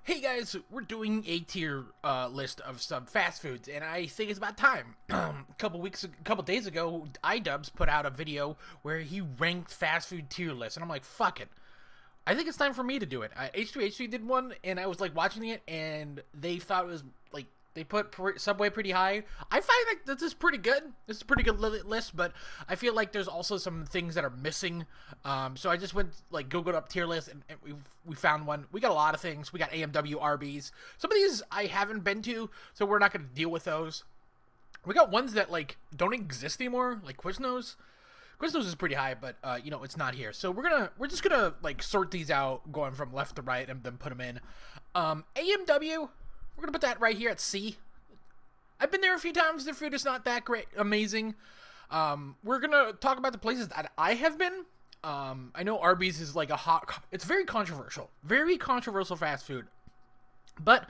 Hey guys, we're doing a tier list of some fast foods, and I think it's about time. A couple days ago, iDubbbz put out a video where he ranked fast food tier lists, and I'm like, fuck it. I think it's time for me to do it. H2H3 did one, and I was like watching it, and they thought it was like they put Subway pretty high. I find that this is pretty good. This is a pretty good list, but I feel like there's also some things that are missing. So I just went like Googled up tier list, and we found one. We got a lot of things. We got AMW, Arby's. Some of these I haven't been to, so we're not going to deal with those. We got ones that like don't exist anymore, like Quiznos. Quiznos is pretty high, but it's not here. So we're just gonna like sort these out, going from left to right, and then put them in. AMW, we're gonna put that right here at C. I've been there a few times. Their food is not that great, amazing. We're gonna talk about the places that I have been. I know Arby's is like it's very controversial fast food. But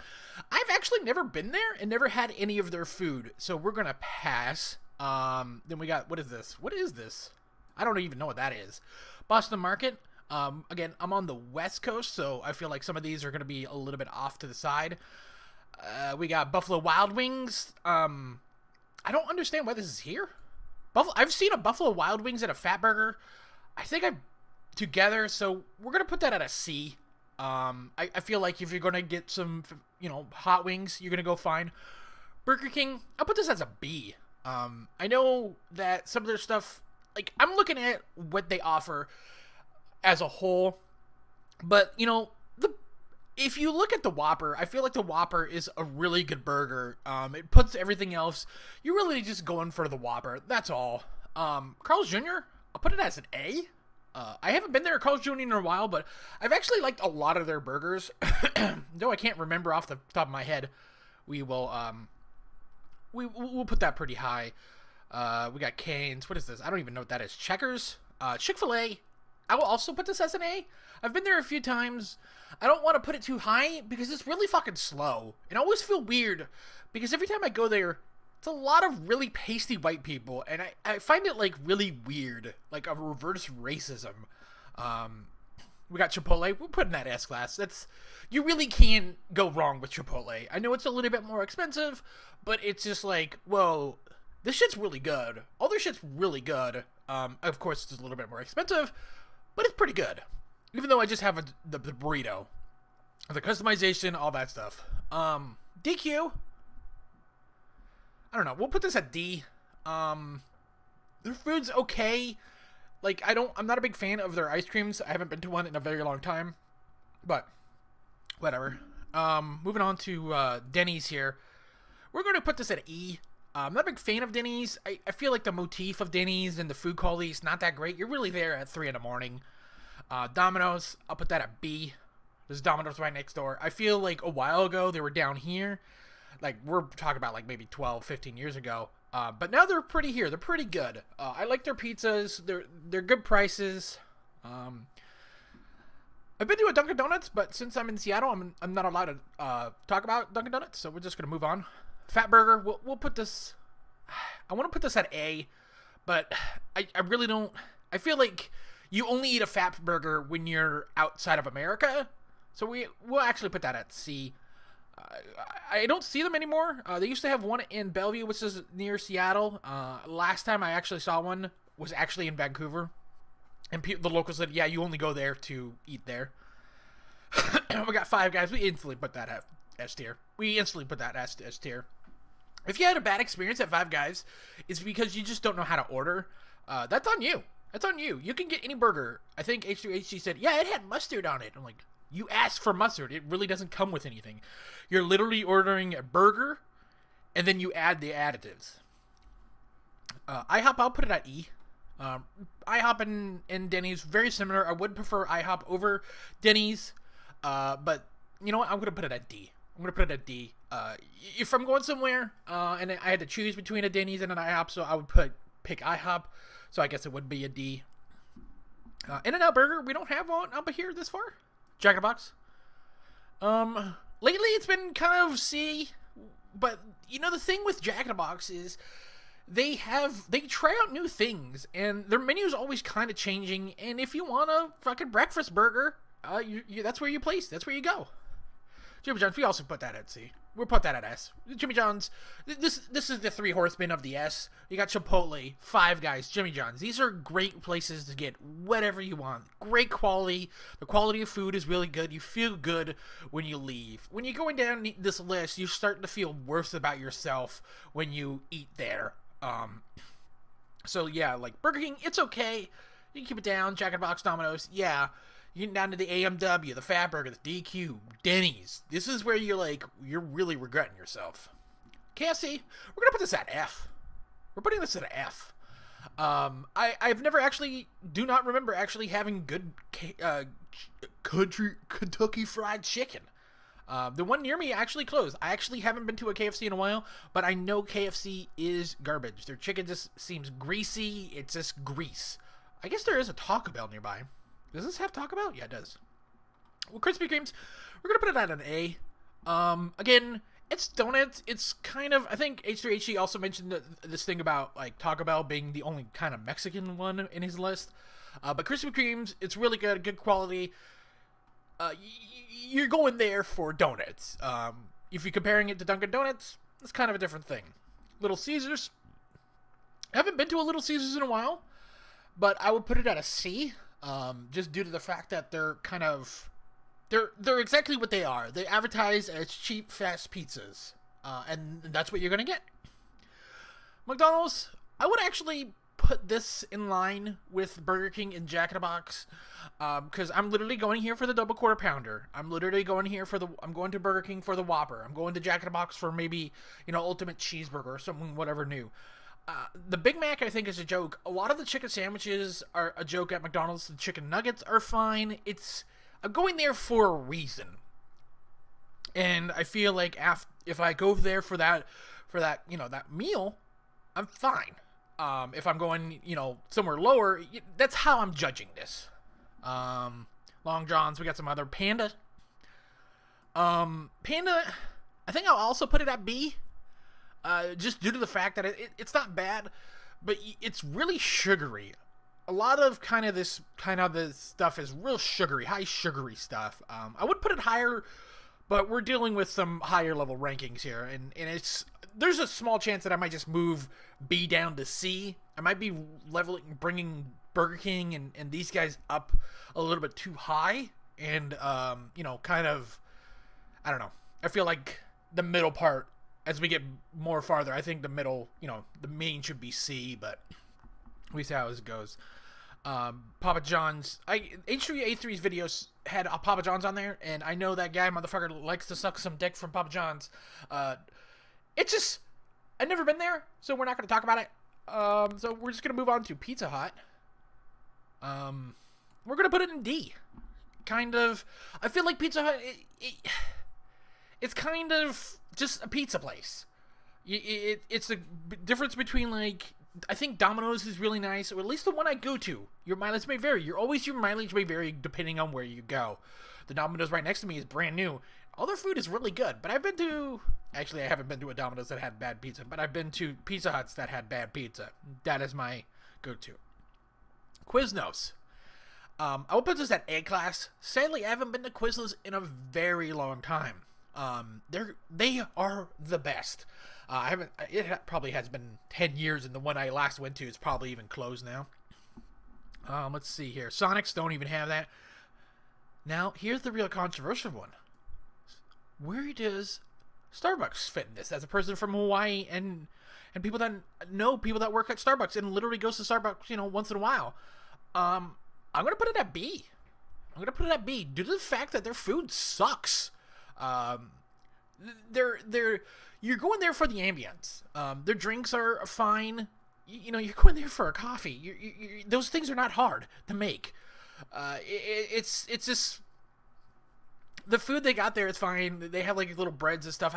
I've actually never been there and never had any of their food, so we're gonna pass. Then we got, what is this? I don't even know what that is. Boston Market. Again, I'm on the West Coast, so I feel like some of these are going to be a little bit off to the side. We got Buffalo Wild Wings. I don't understand why this is here. I've seen a Buffalo Wild Wings and a Fat Burger. I think together, so we're going to put that at a C. I feel like if you're going to get some, hot wings, you're going to go fine. Burger King, I'll put this as a B. I know that some of their stuff, like, I'm looking at what they offer as a whole, but, if you look at the Whopper, I feel like the Whopper is a really good burger. It puts everything else, you're really just going for the Whopper, that's all. Carl's Jr., I'll put it as an A. I haven't been there at Carl's Jr. in a while, but I've actually liked a lot of their burgers, though I can't remember off the top of my head. We'll put that pretty high. We got Cane's. What is this? I don't even know what that is. Checkers. Chick-fil-A. I will also put this as an A. I've been there a few times. I don't want to put it too high because it's really fucking slow. And I always feel weird because every time I go there, it's a lot of really pasty white people. And I find it like really weird. Like a reverse racism. We got Chipotle. We're putting that S class. You really can't go wrong with Chipotle. I know it's a little bit more expensive, but it's just like, whoa, this shit's really good. All their shit's really good. Of course, it's a little bit more expensive, but it's pretty good. Even though I just have the burrito, the customization, all that stuff. DQ. I don't know. We'll put this at D. Their food's okay. Like, I'm not a big fan of their ice creams. I haven't been to one in a very long time. But, whatever. Moving on to Denny's here. We're going to put this at E. I'm not a big fan of Denny's. I feel like the motif of Denny's and the food quality is not that great. You're really there at 3 in the morning. Domino's, I'll put that at B. There's Domino's right next door. I feel like a while ago they were down here. Like, we're talking about like maybe 12, 15 years ago. But now they're pretty here. They're pretty good. I like their pizzas. They're good prices. I've been to a Dunkin' Donuts, but since I'm in Seattle, I'm not allowed to talk about Dunkin' Donuts, so we're just gonna move on. Fat Burger, we'll put this. I want to put this at A, but I really don't. I feel like you only eat a Fat Burger when you're outside of America, so we'll actually put that at C. I don't see them anymore. They used to have one in Bellevue, which is near Seattle. Last time I actually saw one was actually in Vancouver. And the locals said, yeah, you only go there to eat there. We got Five Guys. We instantly put that at S tier. S tier. If you had a bad experience at Five Guys, it's because you just don't know how to order. That's on you. You can get any burger. I think H2HC said, yeah, it had mustard on it. I'm like, you asked for mustard. It really doesn't come with anything. You're literally ordering a burger, and then you add the additives. IHOP, I'll put it at E. IHOP and Denny's, very similar. I would prefer IHOP over Denny's, but you know what? I'm going to put it at D. If I'm going somewhere, and I had to choose between a Denny's and an IHOP, so I would pick IHOP, so I guess it would be a D. In-N-Out Burger, we don't have one up here this far. Jack in the Box. Lately it's been kind of C, but the thing with Jack in the Box is they try out new things, and their menu is always kind of changing. And if you want a fucking breakfast burger, that's where you go. Jimmy John's, we also put that at C. We'll put that at S. Jimmy John's, this is the three horsemen of the S. You got Chipotle, Five Guys, Jimmy John's. These are great places to get whatever you want. Great quality. The quality of food is really good. You feel good when you leave. When you're going down this list, you're starting to feel worse about yourself when you eat there. So yeah, like Burger King, it's okay. You can keep it down. Jack in the Box, Domino's, yeah. You get down to the AMW, the Fat Burger, the DQ, Denny's. This is where you're really regretting yourself. KFC, we're gonna put this at F. We're putting this at an F. I've never do not remember actually having good Kentucky Fried Chicken. The one near me actually closed. I actually haven't been to a KFC in a while, but I know KFC is garbage. Their chicken just seems greasy. It's just grease. I guess there is a Taco Bell nearby. Does this have Taco Bell? Yeah, it does. Well, Krispy Kremes, we're going to put it at an A. Again, it's donuts. It's kind of, I think H3HG also mentioned this thing about, like, Taco Bell being the only kind of Mexican one in his list. But Krispy Kremes, it's really good quality. You're going there for donuts. If you're comparing it to Dunkin' Donuts, it's kind of a different thing. Little Caesars. I haven't been to a Little Caesars in a while, but I would put it at a C. Just due to the fact that they're kind of, they're exactly what they are. They advertise as cheap, fast pizzas, and that's what you're gonna get. McDonald's, I would actually put this in line with Burger King and Jack in the Box, because I'm literally going here for the double quarter pounder. I'm literally going here I'm going to Burger King for the Whopper. I'm going to Jack in the Box for maybe, ultimate cheeseburger or something, whatever new. The Big Mac, I think, is a joke. A lot of the chicken sandwiches are a joke at McDonald's. The chicken nuggets are fine. I'm going there for a reason. And I feel like if I go there for that that meal, I'm fine. If I'm going, somewhere lower, that's how I'm judging this. Long John's, we got some other Panda. Panda, I think I'll also put it at B. Just due to the fact that it's not bad, but it's really sugary. A lot of this stuff is real sugary, high sugary stuff. I would put it higher, but we're dealing with some higher level rankings here, and there's a small chance that I might just move B down to C. I might be bringing Burger King and these guys up a little bit too high, and I don't know. I feel like the middle part. As we get more farther, I think the middle, the main should be C, but we see how it goes. Papa John's, H3A3's videos had Papa John's on there, and I know that guy, motherfucker, likes to suck some dick from Papa John's. It's just, I've never been there, so we're not going to talk about it. So we're just going to move on to Pizza Hut. We're going to put it in D. I feel like Pizza Hut, it's kind of just a pizza place. It's the difference between, I think Domino's is really nice, or at least the one I go to. Your mileage may vary. Your mileage may vary depending on where you go. The Domino's right next to me is brand new. All their food is really good, but I haven't been to a Domino's that had bad pizza, but I've been to Pizza Huts that had bad pizza. That is my go-to. Quiznos. I will put this at A class. Sadly, I haven't been to Quiznos in a very long time. They are the best. It probably has been 10 years, and the one I last went to is probably even closed now. Let's see here. Sonics don't even have that. Now, here's the real controversial one. Where does Starbucks fit in this? As a person from Hawaii and people that know people that work at Starbucks and literally goes to Starbucks, once in a while. I'm going to put it at B. Due to the fact that their food sucks. You're going there for the ambience. Their drinks are fine. You're going there for a coffee. Those things are not hard to make. It's just the food they got there is fine. They have little breads and stuff.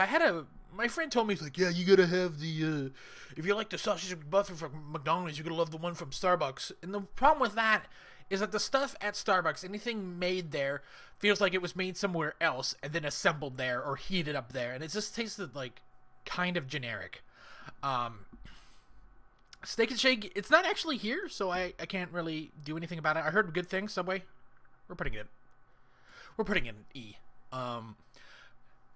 My friend told me, he's like, yeah, you gotta have the if you like the sausage buffet from McDonald's, you're gonna love the one from Starbucks. And the problem with that is that the stuff at Starbucks, anything made there, feels like it was made somewhere else and then assembled there or heated up there, and it just tasted kind of generic. Steak and Shake, it's not actually here, so I can't really do anything about it. I heard good things. Subway, we're putting it in E.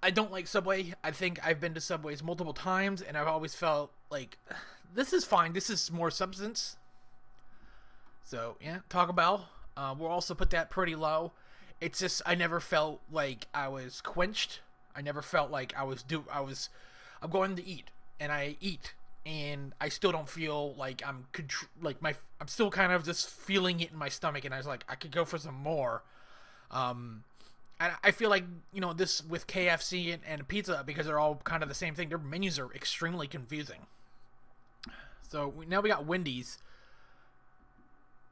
I don't like Subway. I think I've been to Subways multiple times, and I've always felt like this is fine. This is more substance. So yeah, Taco Bell. We'll also put that pretty low. It's just I never felt like I was quenched. I never felt like I'm going to eat, and I eat, and I still don't feel like I'm still kind of just feeling it in my stomach, and I was like I could go for some more. And I feel like, this with KFC and pizza, because they're all kind of the same thing, their menus are extremely confusing. So now we got Wendy's.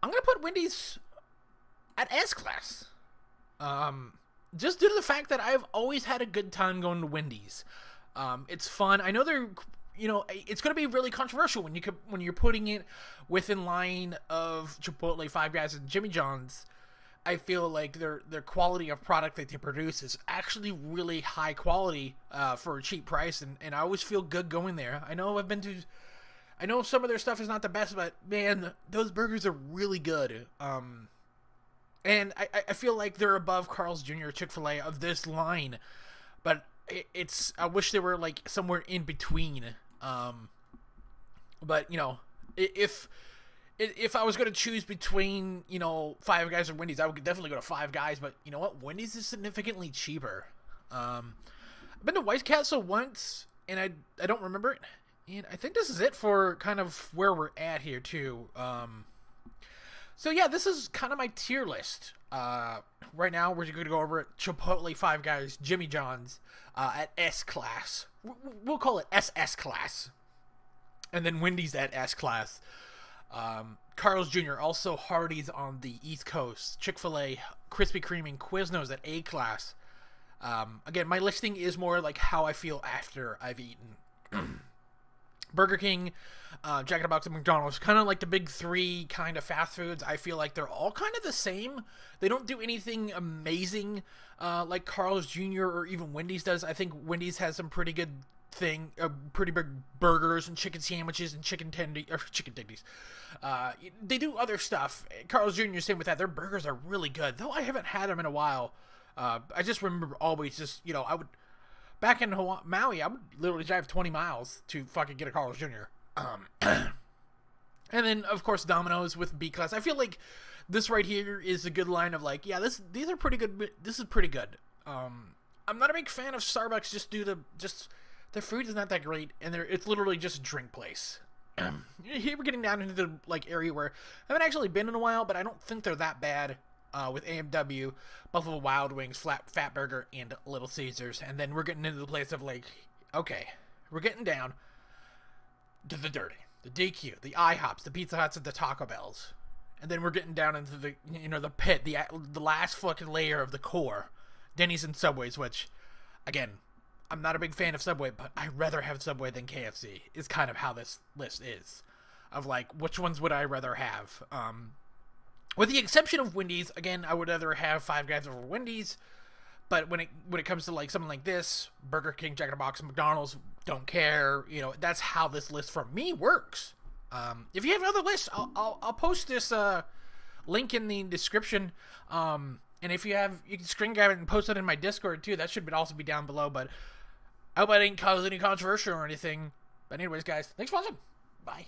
I'm going to put Wendy's at S-Class. Just due to the fact that I've always had a good time going to Wendy's. It's fun. I know it's going to be really controversial when you're putting it within line of Chipotle, Five Guys, and Jimmy John's. I feel like their quality of product that they produce is actually really high quality for a cheap price, and I always feel good going there. I know some of their stuff is not the best, but man, those burgers are really good. And I feel like they're above Carl's Jr., Chick-fil-A of this line, but I wish they were like somewhere in between. But if I was going to choose between, Five Guys or Wendy's, I would definitely go to Five Guys, but you know what? Wendy's is significantly cheaper. I've been to White Castle once, and I don't remember it. And I think this is it for kind of where we're at here, too. So yeah, this is kind of my tier list. Right now, we're going to go over it. Chipotle, Five Guys, Jimmy John's at S-Class. We'll call it SS Class. And then Wendy's at S-Class. Carl's Jr., also Hardee's on the East Coast, Chick-fil-A, Krispy Kreme, and Quiznos at A-Class. Again, my listing is more like how I feel after I've eaten. Burger King, Jack in the Box, and McDonald's, kind of like the big three kind of fast foods. I feel like they're all kind of the same. They don't do anything amazing like Carl's Jr. or even Wendy's does. I think Wendy's has some pretty good pretty big burgers and chicken sandwiches and chicken tendies. They do other stuff. Carl's Jr. same with that. Their burgers are really good, though I haven't had them in a while. I just remember always just, I would, back in Maui, I would literally drive 20 miles to fucking get a Carl's Jr. And then, of course, Domino's with B-Class. I feel like this right here is a good line of like, yeah, these are pretty good. This is pretty good. I'm not a big fan of Starbucks just due to their food is not that great, and it's literally just a drink place. Here we're getting down into the area where I haven't actually been in a while, but I don't think they're that bad. With AMW, Buffalo Wild Wings, Fat Burger, and Little Caesars, and then we're getting into the place of like, okay, we're getting down to the dirty, the DQ, the IHOPs, the Pizza Huts, and the Taco Bells, and then we're getting down into the the pit, the last fucking layer of the core, Denny's and Subways, which, again, I'm not a big fan of Subway, but I'd rather have Subway than KFC, is kind of how this list is. Of like, which ones would I rather have? With the exception of Wendy's, again, I would rather have Five Guys over Wendy's. But when it comes to like something like this, Burger King, Jack in the Box, McDonald's, don't care. That's how this list for me works. If you have other lists, I'll post this link in the description. And if you can screen grab it and post it in my Discord too. That should also be down below. But I hope I didn't cause any controversy or anything. But anyways, guys, thanks for watching. Bye.